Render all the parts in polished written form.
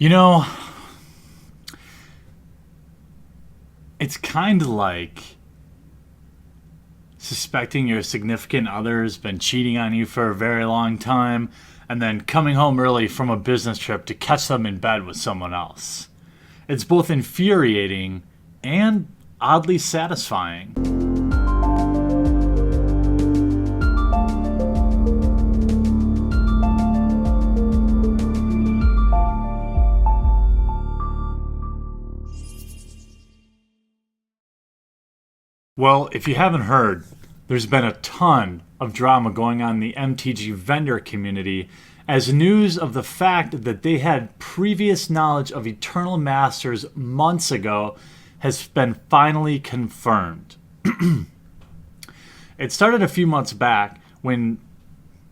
You know, it's kind of like suspecting your significant other's been cheating on you for a very long time and then coming home early from a business trip to catch them in bed with someone else. It's both infuriating and oddly satisfying. Well, if you haven't heard, there's been a ton of drama going on in the MTG vendor community as news of the fact that they had previous knowledge of Eternal Masters months ago has been finally confirmed. It started a few months back when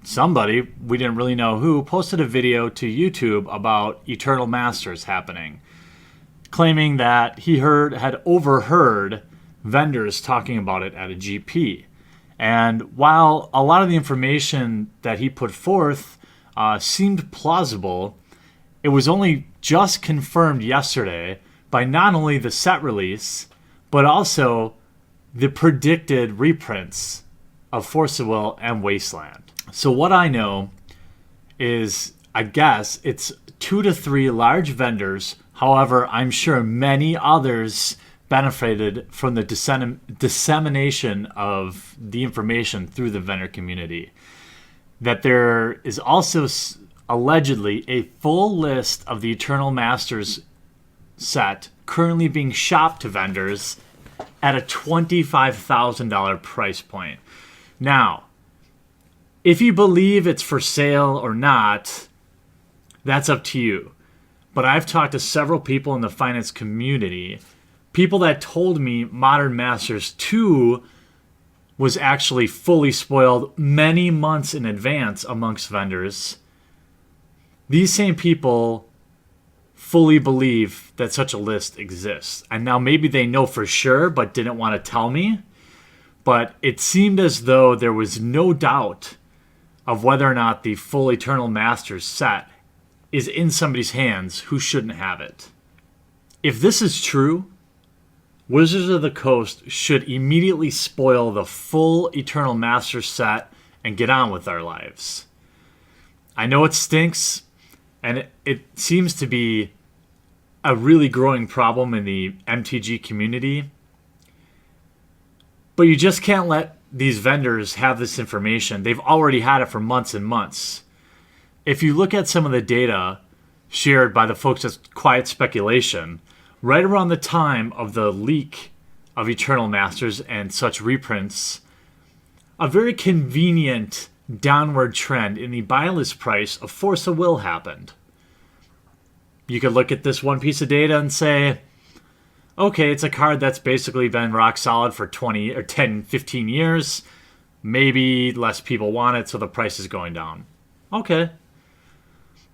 somebody, we didn't really know who, posted a video to YouTube about Eternal Masters happening, claiming that he had overheard vendors talking about it at a GP. And while a lot of the information that he put forth seemed plausible, it was only just confirmed yesterday by not only the set release, but also the predicted reprints of Force of Will and Wasteland. So what I know is, I guess, it's 2 to 3 large vendors. However, I'm sure many others benefited from the dissemination of the information through the vendor community. That there is also allegedly a full list of the Eternal Masters set currently being shopped to vendors at a $25,000 price point. Now, if you believe it's for sale or not, that's up to you. But I've talked to several people in the finance community, people that told me Modern Masters 2 was actually fully spoiled many months in advance amongst vendors. These same people fully believe that such a list exists. And now maybe they know for sure but didn't want to tell me. But it seemed as though there was no doubt of whether or not the full Eternal Masters set is in somebody's hands who shouldn't have it. If this is true, Wizards of the Coast should immediately spoil the full Eternal Masters set and get on with our lives. I know it stinks, and it seems to be a really growing problem in the MTG community. But you just can't let these vendors have this information. They've already had it for months and months. If you look at some of the data shared by the folks at Quiet Speculation, right around the time of the leak of Eternal Masters and such reprints, a very convenient downward trend in the buy list price of Force of Will happened. You could look at this one piece of data and say, okay, it's a card that's basically been rock solid for 20 or 10, 15 years. Maybe less people want it, so the price is going down. Okay.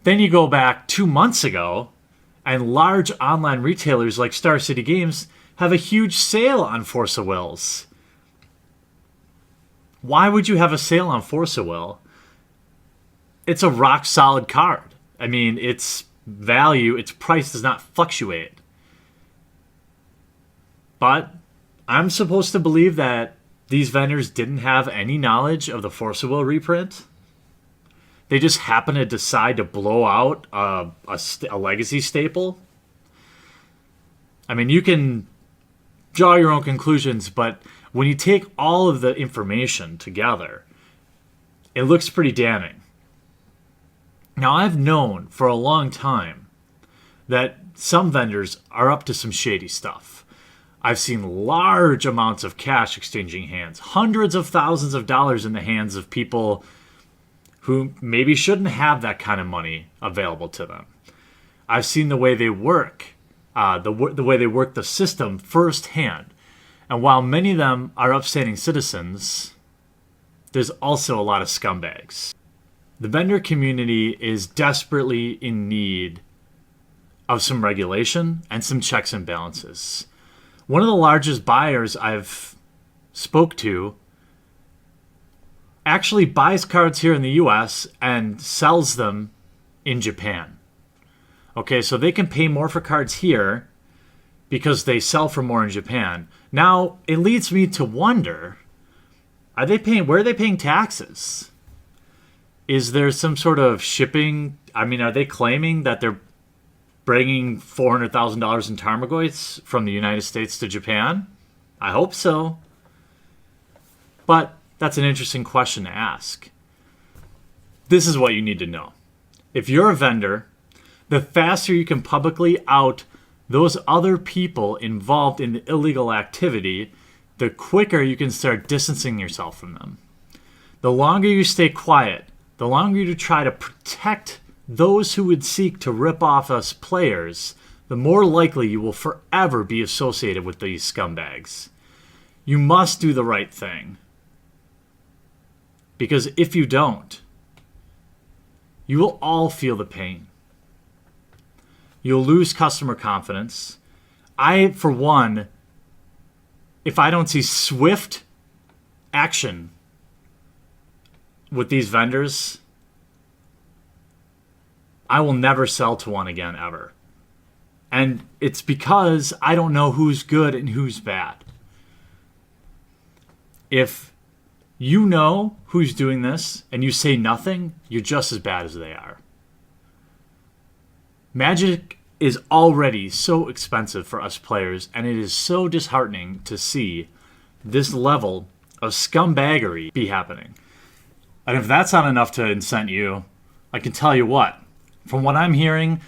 Then you go back 2 months ago, and large online retailers like Star City Games have a huge sale on Force of Wills. Why would you have a sale on Force of Will? It's a rock solid card. I mean, its value, its price does not fluctuate. But I'm supposed to believe that these vendors didn't have any knowledge of the Force of Will reprint. They just happen to decide to blow out a legacy staple. I mean, you can draw your own conclusions, but when you take all of the information together, it looks pretty damning. Now, I've known for a long time that some vendors are up to some shady stuff. I've seen large amounts of cash exchanging hands, hundreds of thousands of dollars in the hands of people who maybe shouldn't have that kind of money available to them. I've seen the way they work, the way they work the system firsthand. And while many of them are upstanding citizens, there's also a lot of scumbags. The vendor community is desperately in need of some regulation and some checks and balances. One of the largest buyers I've spoke to actually buys cards here in the US and sells them in Japan. Okay, so they can pay more for cards here because they sell for more in Japan. Now, it leads me to wonder, where are they paying taxes? Is there some sort of shipping? I mean, are they claiming that they're bringing $400,000 in Tarmogoyfs from the United States to Japan? I hope so. But that's an interesting question to ask. This is what you need to know. If you're a vendor, the faster you can publicly out those other people involved in the illegal activity, the quicker you can start distancing yourself from them. The longer you stay quiet, the longer you try to protect those who would seek to rip off us players, the more likely you will forever be associated with these scumbags. You must do the right thing. Because if you don't, you will all feel the pain. You'll lose customer confidence. I, for one, if I don't see swift action with these vendors, I will never sell to one again, ever. And it's because I don't know who's good and who's bad. If you know who's doing this and you say nothing, you're just as bad as they are. Magic is already so expensive for us players, and it is so disheartening to see this level of scumbaggery be happening. And if that's not enough to incent you, I can tell you what. From what I'm hearing,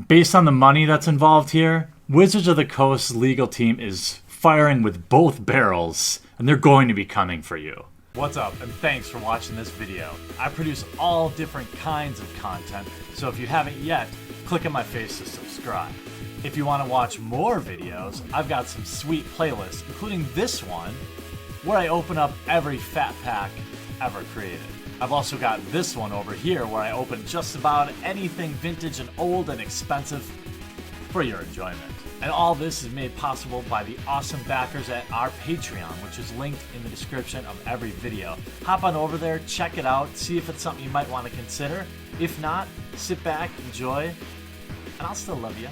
based on the money that's involved here, Wizards of the Coast's legal team is firing with both barrels, and they're going to be coming for you. What's up, and thanks for watching this video. I produce all different kinds of content, so if you haven't yet, click on my face to subscribe. If you want to watch more videos, I've got some sweet playlists, including this one, where I open up every fat pack ever created. I've also got this one over here where I open just about anything vintage and old and expensive for your enjoyment. And all this is made possible by the awesome backers at our Patreon, which is linked in the description of every video. Hop on over there, check it out, see if it's something you might want to consider. If not, sit back, enjoy, and I'll still love you.